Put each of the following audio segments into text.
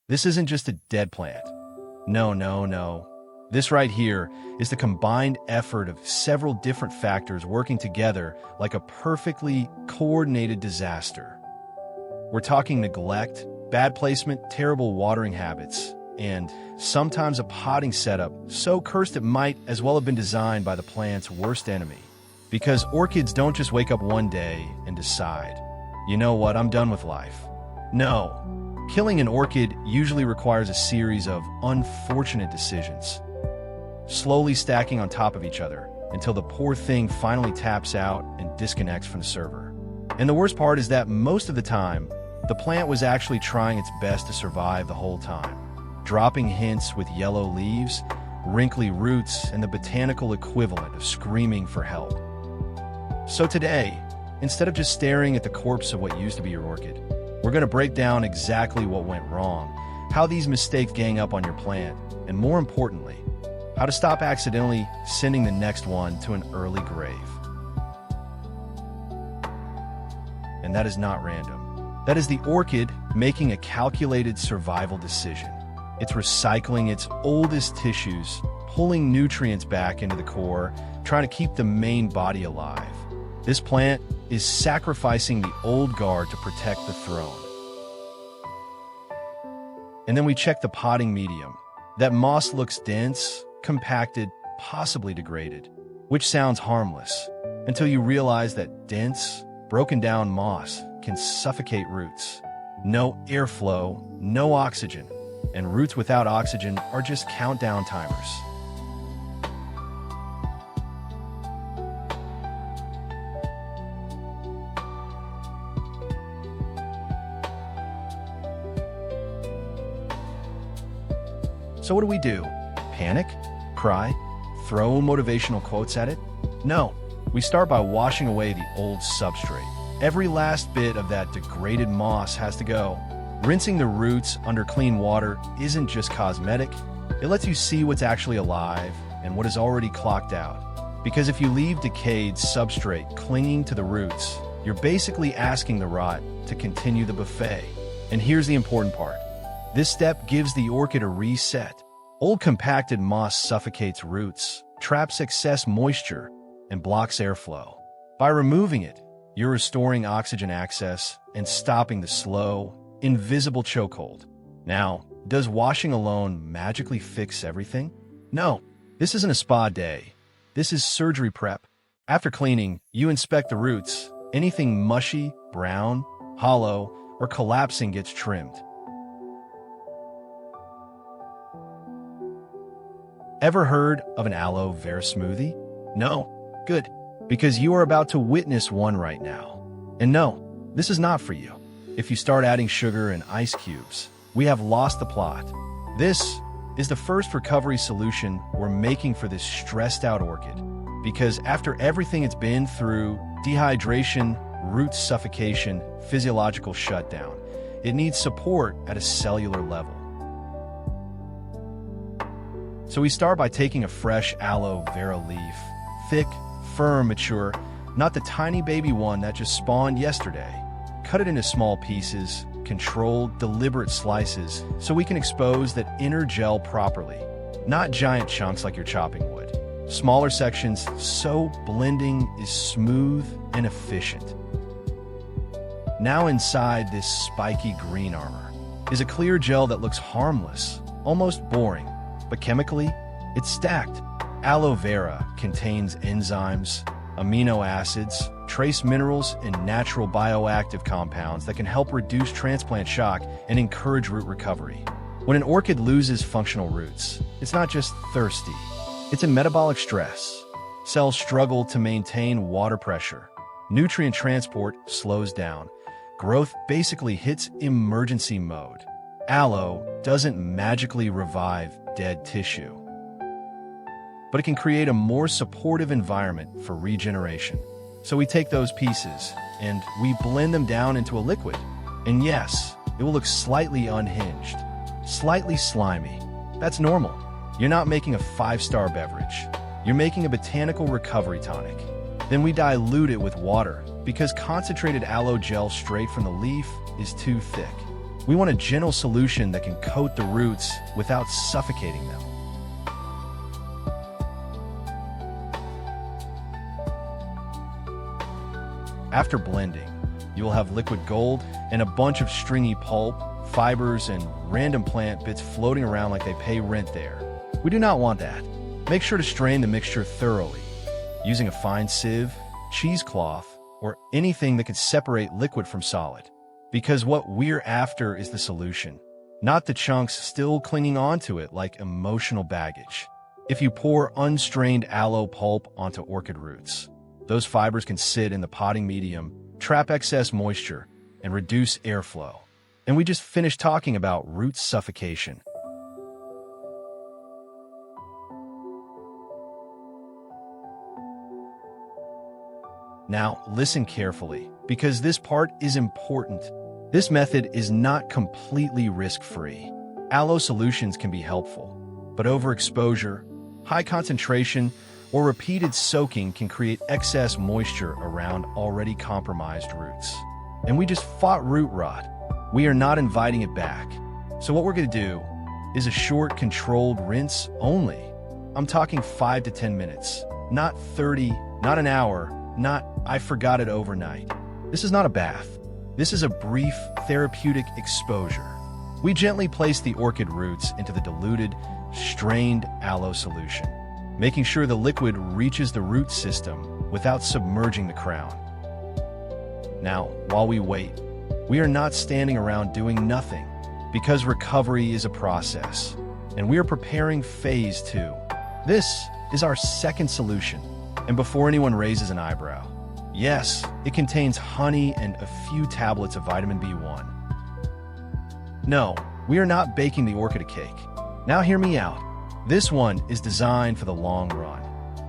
This isn't just a dead plant. No, no, no. This right here is the combined effort of several different factors working together like a perfectly coordinated disaster. We're talking neglect, bad placement, terrible watering habits, and sometimes a potting setup so cursed it might as well have been designed by the plant's worst enemy. Because orchids don't just wake up one day and decide, you know what, I'm done with life. No. Killing an orchid usually requires a series of unfortunate decisions, slowly stacking on top of each other until the poor thing finally taps out and disconnects from the server. And the worst part is that most of the time, the plant was actually trying its best to survive the whole time, dropping hints with yellow leaves, wrinkly roots, and the botanical equivalent of screaming for help. So today, instead of just staring at the corpse of what used to be your orchid, we're going to break down exactly what went wrong, how these mistakes gang up on your plant, and more importantly, how to stop accidentally sending the next one to an early grave. And that is not random. That is the orchid making a calculated survival decision. It's recycling its oldest tissues, pulling nutrients back into the core, trying to keep the main body alive. This plant is sacrificing the old guard to protect the throne. And then we check the potting medium. That moss looks dense, compacted, possibly degraded, which sounds harmless, until you realize that dense, broken down moss can suffocate roots. No airflow, no oxygen, and roots without oxygen are just countdown timers. So what do? Panic? Cry? Throw motivational quotes at it? No, we start by washing away the old substrate. Every last bit of that degraded moss has to go. Rinsing the roots under clean water isn't just cosmetic, it lets you see what's actually alive and what is already clocked out. Because if you leave decayed substrate clinging to the roots, you're basically asking the rot to continue the buffet. And here's the important part. This step gives the orchid a reset. Old compacted moss suffocates roots, traps excess moisture, and blocks airflow. By removing it, you're restoring oxygen access and stopping the slow, invisible chokehold. Now, does washing alone magically fix everything? No, this isn't a spa day. This is surgery prep. After cleaning, you inspect the roots. Anything mushy, brown, hollow, or collapsing gets trimmed. Ever heard of an aloe vera smoothie? No? Good, because you are about to witness one right now. And no, this is not for you. If you start adding sugar and ice cubes, we have lost the plot. This is the first recovery solution we're making for this stressed out orchid. Because after everything it's been through, dehydration, root suffocation, physiological shutdown, it needs support at a cellular level. So we start by taking a fresh aloe vera leaf, thick, firm, mature, not the tiny baby one that just spawned yesterday. Cut it into small pieces, controlled, deliberate slices, so we can expose that inner gel properly. Not giant chunks like you're chopping wood. Smaller sections, so blending is smooth and efficient. Now inside this spiky green armor is a clear gel that looks harmless, almost boring, but chemically, it's stacked. Aloe vera contains enzymes, amino acids, trace minerals, and natural bioactive compounds that can help reduce transplant shock and encourage root recovery. When an orchid loses functional roots, it's not just thirsty, it's in metabolic stress. Cells struggle to maintain water pressure. Nutrient transport slows down. Growth basically hits emergency mode. Aloe doesn't magically revive dead tissue, but it can create a more supportive environment for regeneration. So we take those pieces and we blend them down into a liquid. And yes, it will look slightly unhinged, slightly slimy. That's normal. You're not making a 5-star beverage. You're making a botanical recovery tonic. Then we dilute it with water because concentrated aloe gel straight from the leaf is too thick. We want a gentle solution that can coat the roots without suffocating them. After blending, you will have liquid gold and a bunch of stringy pulp, fibers, and random plant bits floating around like they pay rent there. We do not want that. Make sure to strain the mixture thoroughly, using a fine sieve, cheesecloth, or anything that can separate liquid from solid. Because what we're after is the solution, not the chunks still clinging onto it like emotional baggage. If you pour unstrained aloe pulp onto orchid roots, those fibers can sit in the potting medium, trap excess moisture, and reduce airflow. And we just finished talking about root suffocation. Now, listen carefully, because this part is important. This method is not completely risk-free. Aloe solutions can be helpful, but overexposure, high concentration, or repeated soaking can create excess moisture around already compromised roots. And we just fought root rot. We are not inviting it back. So what we're going to do is a short, controlled rinse only. I'm talking 5 to 10 minutes, not 30, not an hour, not I forgot it overnight. This is not a bath. This is a brief, therapeutic exposure. We gently place the orchid roots into the diluted, strained aloe solution, making sure the liquid reaches the root system without submerging the crown. Now, while we wait, we are not standing around doing nothing, because recovery is a process, and we are preparing phase 2. This is our second solution, and before anyone raises an eyebrow, yes, it contains honey and a few tablets of vitamin B1. No, we are not baking the orchid a cake. Now hear me out. This one is designed for the long run,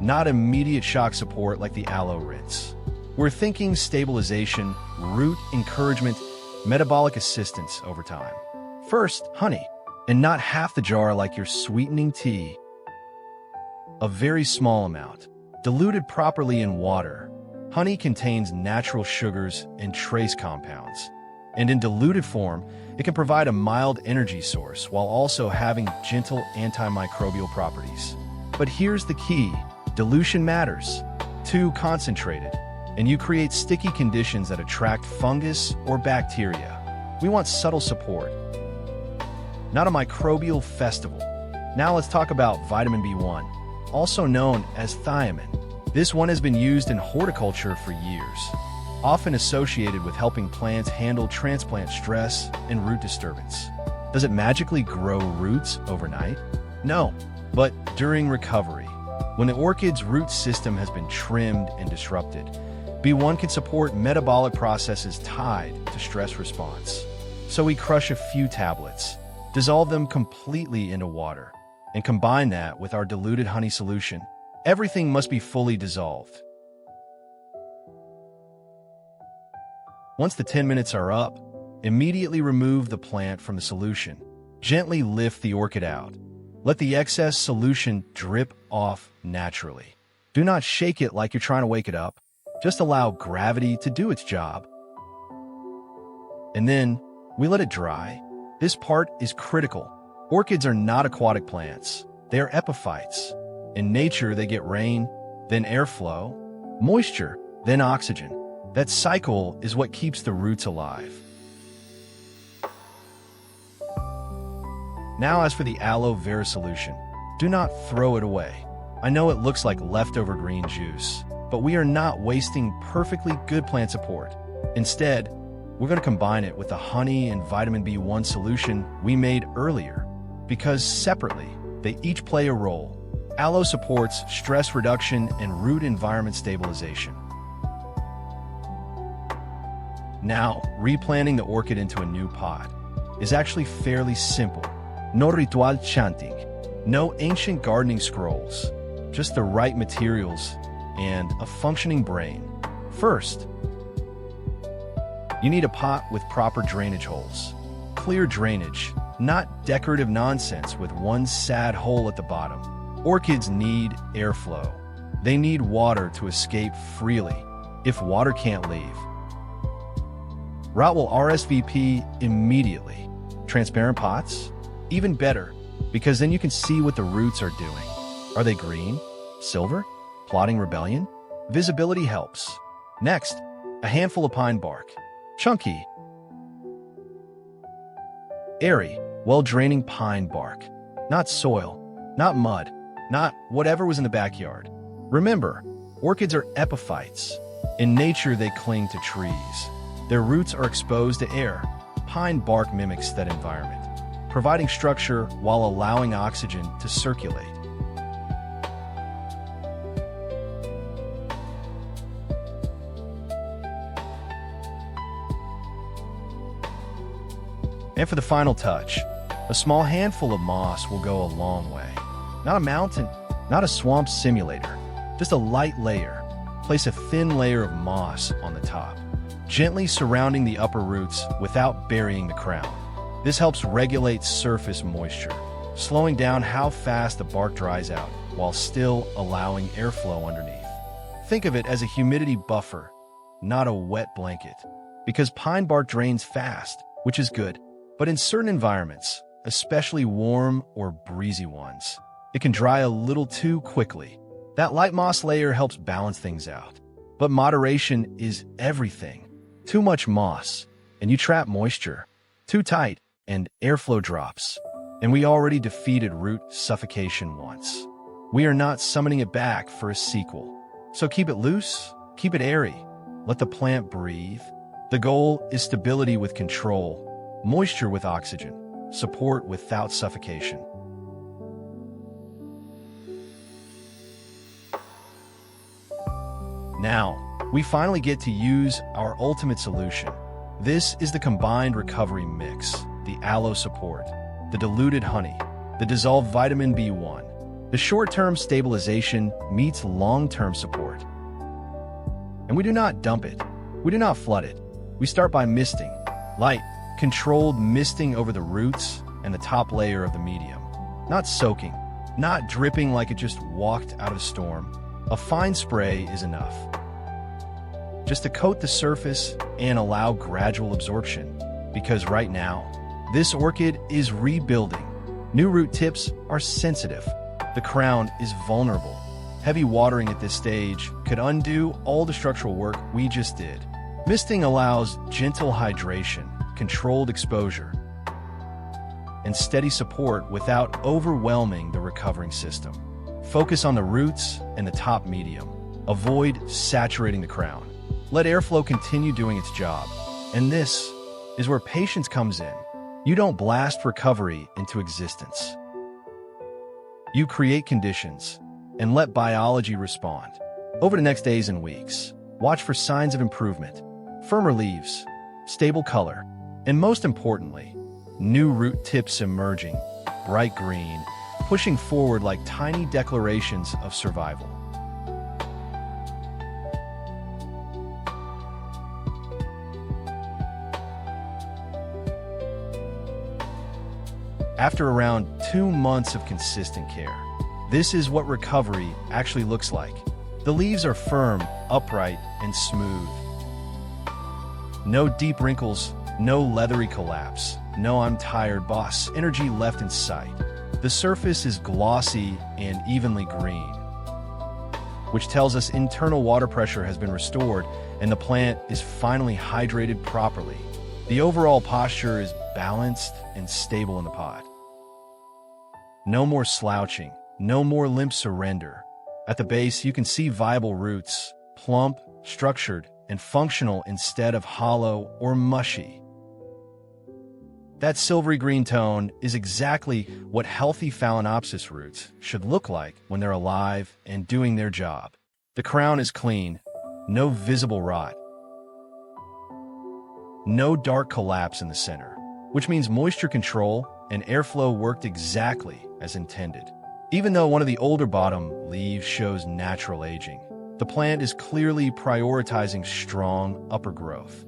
not immediate shock support like the aloe rinse. We're thinking stabilization, root encouragement, metabolic assistance over time. First, honey, and not half the jar like your sweetening tea. A very small amount, diluted properly in water. Honey contains natural sugars and trace compounds, and in diluted form, it can provide a mild energy source while also having gentle antimicrobial properties. But here's the key: dilution matters. Too concentrated, and you create sticky conditions that attract fungus or bacteria. We want subtle support, not a microbial festival. Now let's talk about vitamin B1, also known as thiamine. This one has been used in horticulture for years, often associated with helping plants handle transplant stress and root disturbance. Does it magically grow roots overnight? No, but during recovery, when the orchid's root system has been trimmed and disrupted, B1 can support metabolic processes tied to stress response. So we crush a few tablets, dissolve them completely into water, and combine that with our diluted honey solution. Everything must be fully dissolved. Once the 10 minutes are up, immediately remove the plant from the solution. Gently lift the orchid out. Let the excess solution drip off naturally. Do not shake it like you're trying to wake it up. Just allow gravity to do its job. And then we let it dry. This part is critical. Orchids are not aquatic plants. They are epiphytes. In nature, they get rain, then airflow, moisture, then oxygen. That cycle is what keeps the roots alive. Now, as for the aloe vera solution, do not throw it away. I know it looks like leftover green juice, but we are not wasting perfectly good plant support. Instead, we're going to combine it with the honey and vitamin B1 solution we made earlier, because separately, they each play a role. Aloe supports stress reduction and root environment stabilization. Now, replanting the orchid into a new pot is actually fairly simple. No ritual chanting, no ancient gardening scrolls, just the right materials and a functioning brain. First, you need a pot with proper drainage holes. Clear drainage, not decorative nonsense with one sad hole at the bottom. Orchids need airflow. They need water to escape freely. If water can't leave, rot will RSVP immediately. Transparent pots? Even better, because then you can see what the roots are doing. Are they green? Silver? Plotting rebellion? Visibility helps. Next, a handful of pine bark. Chunky, airy, well-draining pine bark. Not soil, not mud, not whatever was in the backyard. Remember, orchids are epiphytes. In nature, they cling to trees. Their roots are exposed to air. Pine bark mimics that environment, providing structure while allowing oxygen to circulate. And for the final touch, a small handful of moss will go a long way. Not a mountain, not a swamp simulator, just a light layer. Place a thin layer of moss on the top, gently surrounding the upper roots without burying the crown. This helps regulate surface moisture, slowing down how fast the bark dries out while still allowing airflow underneath. Think of it as a humidity buffer, not a wet blanket, because pine bark drains fast, which is good. But in certain environments, especially warm or breezy ones, it can dry a little too quickly. That light moss layer helps balance things out. But moderation is everything. Too much moss, and you trap moisture. Too tight, and airflow drops. And we already defeated root suffocation once. We are not summoning it back for a sequel. So keep it loose, keep it airy. Let the plant breathe. The goal is stability with control. Moisture with oxygen, support without suffocation. Now, we finally get to use our ultimate solution. This is the combined recovery mix, the aloe support, the diluted honey, the dissolved vitamin B1. The short-term stabilization meets long-term support. And we do not dump it. We do not flood it. We start by misting, light, controlled misting over the roots and the top layer of the medium. Not soaking, not dripping like it just walked out of a storm. A fine spray is enough. Just to coat the surface and allow gradual absorption. Because right now, this orchid is rebuilding. New root tips are sensitive. The crown is vulnerable. Heavy watering at this stage could undo all the structural work we just did. Misting allows gentle hydration, controlled exposure, and steady support without overwhelming the recovering system. Focus on the roots and the top medium. Avoid saturating the crown. Let airflow continue doing its job. And this is where patience comes in. You don't blast recovery into existence. You create conditions and let biology respond. Over the next days and weeks, watch for signs of improvement. Firmer leaves, stable color, and most importantly, new root tips emerging, bright green, pushing forward like tiny declarations of survival. After around 2 months of consistent care, this is what recovery actually looks like. The leaves are firm, upright, and smooth. No deep wrinkles, no leathery collapse, no "I'm tired, boss" energy left in sight. The surface is glossy and evenly green, which tells us internal water pressure has been restored and the plant is finally hydrated properly. The overall posture is balanced and stable in the pot. No more slouching, no more limp surrender. At the base, you can see viable roots, plump, structured, and functional instead of hollow or mushy. That silvery green tone is exactly what healthy Phalaenopsis roots should look like when they're alive and doing their job. The crown is clean, no visible rot, no dark collapse in the center, which means moisture control and airflow worked exactly as intended. Even though one of the older bottom leaves shows natural aging, the plant is clearly prioritizing strong upper growth,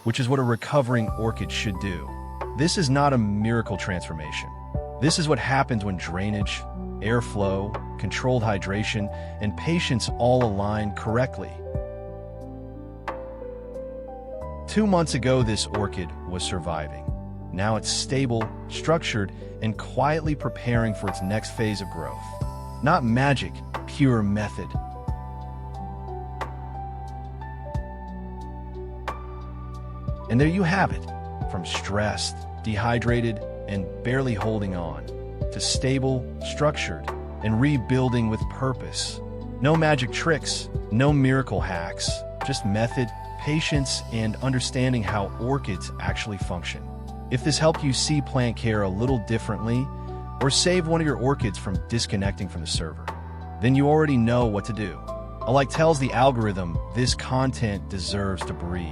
which is what a recovering orchid should do. This is not a miracle transformation. This is what happens when drainage, airflow, controlled hydration, and patience all align correctly. 2 months ago, this orchid was surviving. Now it's stable, structured, and quietly preparing for its next phase of growth. Not magic, pure method. And there you have it. From stressed, dehydrated, and barely holding on, to stable, structured, and rebuilding with purpose. No magic tricks, no miracle hacks, just method, patience, and understanding how orchids actually function. If this helped you see plant care a little differently, or save one of your orchids from disconnecting from the server, then you already know what to do. Like tells the algorithm, this content deserves to breathe.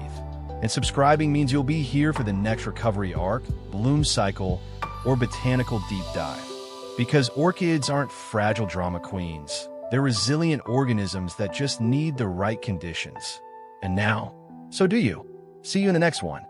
And subscribing means you'll be here for the next recovery arc, bloom cycle, or botanical deep dive. Because orchids aren't fragile drama queens. They're resilient organisms that just need the right conditions. And now, so do you. See you in the next one.